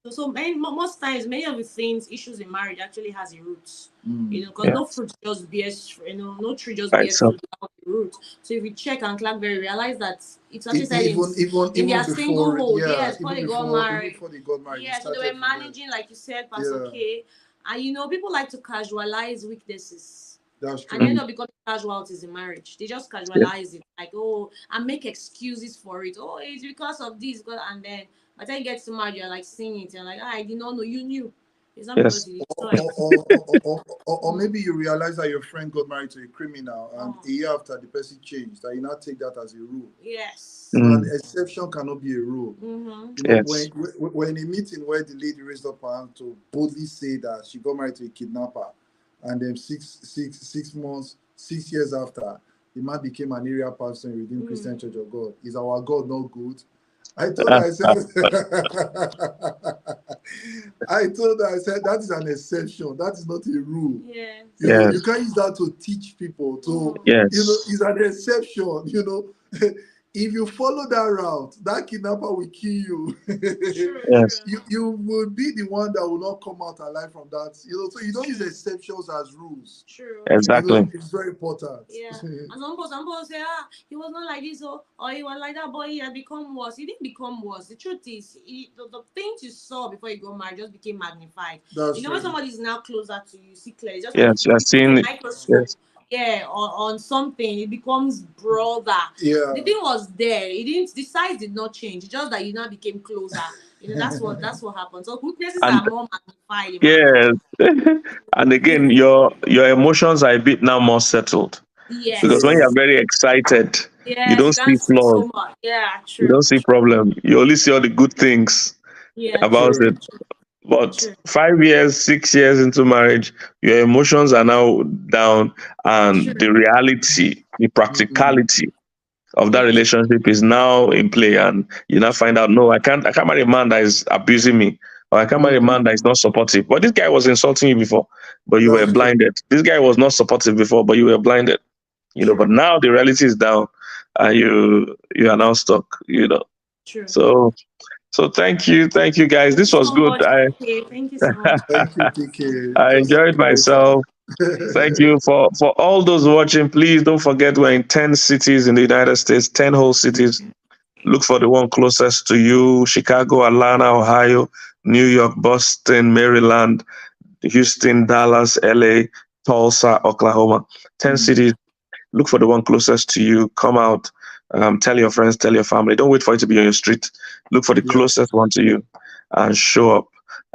So most times, many of the things, issues in marriage actually has a root. Mm. Because Yeah, no fruit just bears, no tree just by bears itself. fruit without a root. root. So if you check and clock very realize that it's actually said in even their single before, hold, yeah, yes, before even they got before married. they got married, Yeah, so they were managing, like you said, Pastor K. And people like to casualize weaknesses. That's true. And end up becoming casualties in marriage. They just casualize it, like, oh, and make excuses for it. Oh, it's because of this, and then by the time you get to marriage, you're like seeing it. You're like, I did not know, you knew. It's not because you saw it. Or maybe you realize that your friend got married to a criminal, and a year after the person changed. That you now take that as a rule. Yes. So an exception cannot be a rule. Yes. When a meeting where the lady raised up her hand to boldly say that she got married to a kidnapper, and then 6 years after, the man became an area pastor in Redeemed Christian Church of God. Is our God not good? I told her, I said, that is an exception. That is not a rule. Yes. You can't use that to teach people. It's an exception. If you follow that route, that kidnapper will kill you. Yes. You will be the one that will not come out alive from that. So you don't use exceptions as rules. True. Exactly. It's very important. Yeah. And some people say, he was not like this, or he was like that, but he had become worse. He didn't become worse. The truth is, the things you saw before you got married just became magnified. That's when somebody is now closer to you, see clearly. Just yes, you are seeing a microscope. Yes. Yeah, on something, it becomes broader. Yeah. The thing was there. The size did not change. It's just that you now became closer. That's what happened. So weaknesses are more magnified. Yes. And again, your emotions are a bit now more settled. Yes. Because when you are very excited, you don't see flaws. So much. Yeah, true. You don't see problem. You only see all the good things about it. But 5 years, 6 years into marriage, your emotions are now down, and the reality, the practicality of that relationship is now in play, and you now find out, no, I can't marry a man that is abusing me, or I can't marry a man that is not supportive. But this guy was insulting you before, but you were blinded. This guy was not supportive before, but you were blinded. But now the reality is down, and you are now stuck. True. So thank you guys. This was good. Thank you so much. Thank you, TK. I enjoyed myself. Thank you for all those watching. Please don't forget, we're in 10 cities in the United States, 10 whole cities. Look for the one closest to you: Chicago, Atlanta, Ohio, New York, Boston, Maryland, Houston, Dallas, LA, Tulsa, Oklahoma. 10 cities. Look for the one closest to you. Come out. Tell your friends, tell your family. Don't wait for it to be on your street. Look for the closest one to you and show up.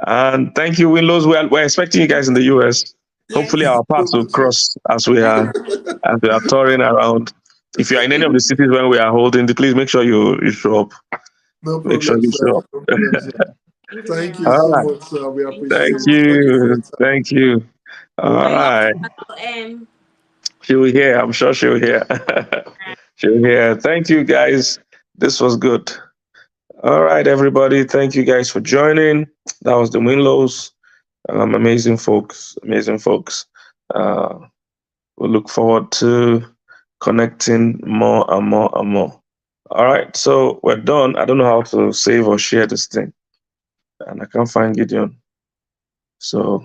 And thank you, Winlos. We're expecting you guys in the US. Yes. Hopefully our paths will cross as we are touring around. If you are in any of the cities when we are holding, please make sure you show up. No problem, make sure you show up. No problem, sir. Thank you so much, sir. We appreciate it. Thank you. All right. She will hear. I'm sure she will hear. She will hear. Thank you, guys. This was good. All right, everybody. Thank you guys for joining. That was the Winlos. Amazing folks. Amazing folks. We'll look forward to connecting more and more and more. All right. So we're done. I don't know how to save or share this thing, and I can't find Gideon. So.